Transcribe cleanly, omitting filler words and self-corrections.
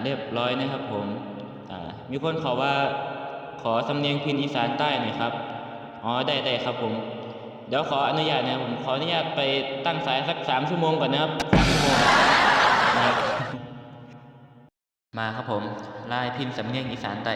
เรียบร้อยนะครับผมมีคนขอว่าขอสำเนียงพินอีสานใต้หน่อยครับอ๋อได้ครับผมเดี๋ยวขออนุญาตนะครับผมขออนุญาตไปตั้งสายสัก3 ชั่วโมงก่อนนะครับ3 ชั่วโมงนะครับมาครับผมลายพินสำเนียงอีสานใต้